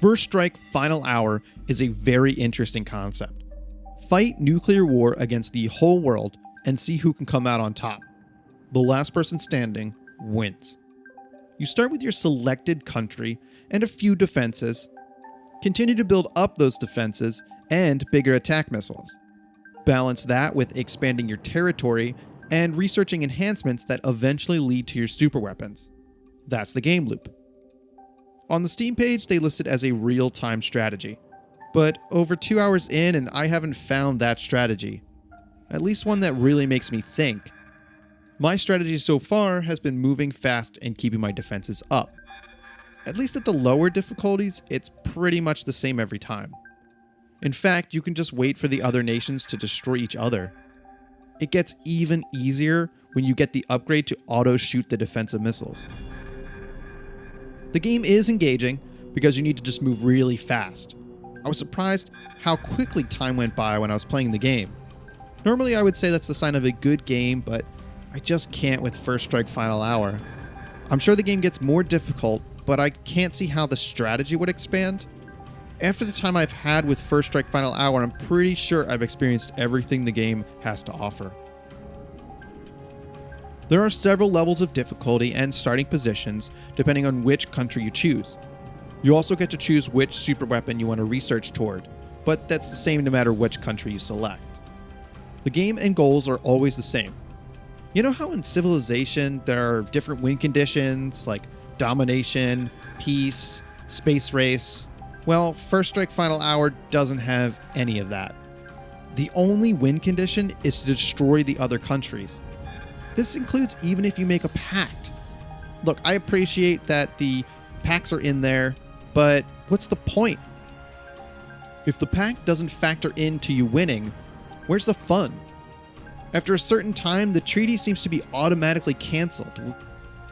First Strike Final Hour is a very interesting concept. Fight nuclear war against the whole world and see who can come out on top. The last person standing wins. You start with your selected country and a few defenses. Continue to build up those defenses and bigger attack missiles. Balance that with expanding your territory and researching enhancements that eventually lead to your super weapons. That's the game loop. On the Steam page, they list it as a real-time strategy, but over 2 hours in and I haven't found that strategy. At least one that really makes me think. My strategy so far has been moving fast and keeping my defenses up. At least at the lower difficulties, it's pretty much the same every time. In fact, you can just wait for the other nations to destroy each other. It gets even easier when you get the upgrade to auto-shoot the defensive missiles. The game is engaging because you need to just move really fast. I was surprised how quickly time went by when I was playing the game. Normally I would say that's the sign of a good game, but I just can't with First Strike Final Hour. I'm sure the game gets more difficult, but I can't see how the strategy would expand. After the time I've had with First Strike Final Hour, I'm pretty sure I've experienced everything the game has to offer. There are several levels of difficulty and starting positions depending on which country you choose. You also get to choose which super weapon you want to research toward, but that's the same no matter which country you select. The game and goals are always the same. You know how in Civilization there are different win conditions like domination, peace, space race? Well, First Strike Final Hour doesn't have any of that. The only win condition is to destroy the other countries. This includes even if you make a pact. Look, I appreciate that the pacts are in there, but what's the point? If the pact doesn't factor into you winning, where's the fun? After a certain time, the treaty seems to be automatically canceled.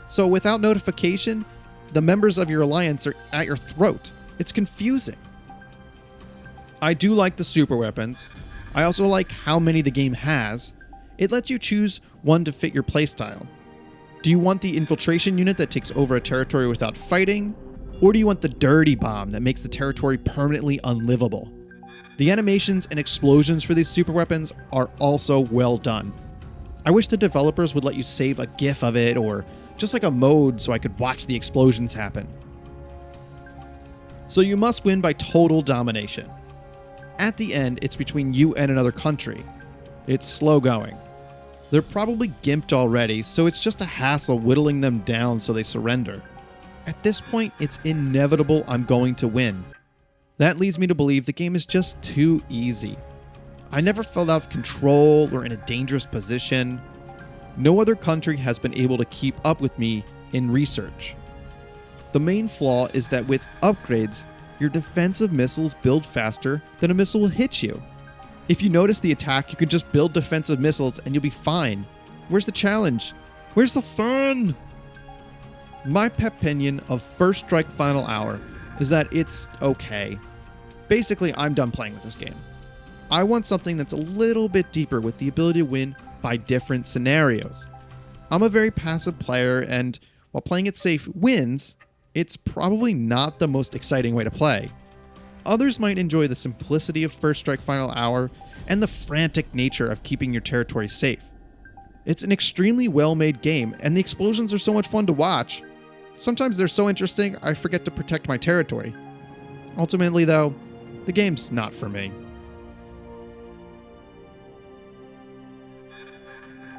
So without notification, the members of your alliance are at your throat. It's confusing. I do like the super weapons. I also like how many the game has. It lets you choose one to fit your playstyle. Do you want the infiltration unit that takes over a territory without fighting? Or do you want the dirty bomb that makes the territory permanently unlivable? The animations and explosions for these super weapons are also well done. I wish the developers would let you save a GIF of it or just like a mode so I could watch the explosions happen. So you must win by total domination. At the end, it's between you and another country. It's slow going. They're probably gimped already, so it's just a hassle whittling them down so they surrender. At this point, it's inevitable I'm going to win. That leads me to believe the game is just too easy. I never felt out of control or in a dangerous position. No other country has been able to keep up with me in research. The main flaw is that with upgrades, your defensive missiles build faster than a missile will hit you. If you notice the attack, you can just build defensive missiles and you'll be fine. Where's the challenge? Where's the fun? My peppinion of First Strike Final Hour is that it's okay. Basically, I'm done playing with this game. I want something that's a little bit deeper with the ability to win by different scenarios. I'm a very passive player, and while playing it safe wins, it's probably not the most exciting way to play. Others might enjoy the simplicity of First Strike Final Hour and the frantic nature of keeping your territory safe. It's an extremely well-made game, and the explosions are so much fun to watch. Sometimes they're so interesting, I forget to protect my territory. Ultimately, though, the game's not for me.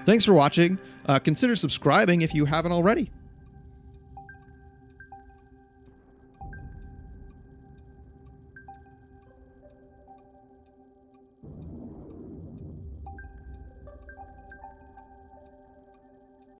Thanks for watching. Consider subscribing if you haven't already.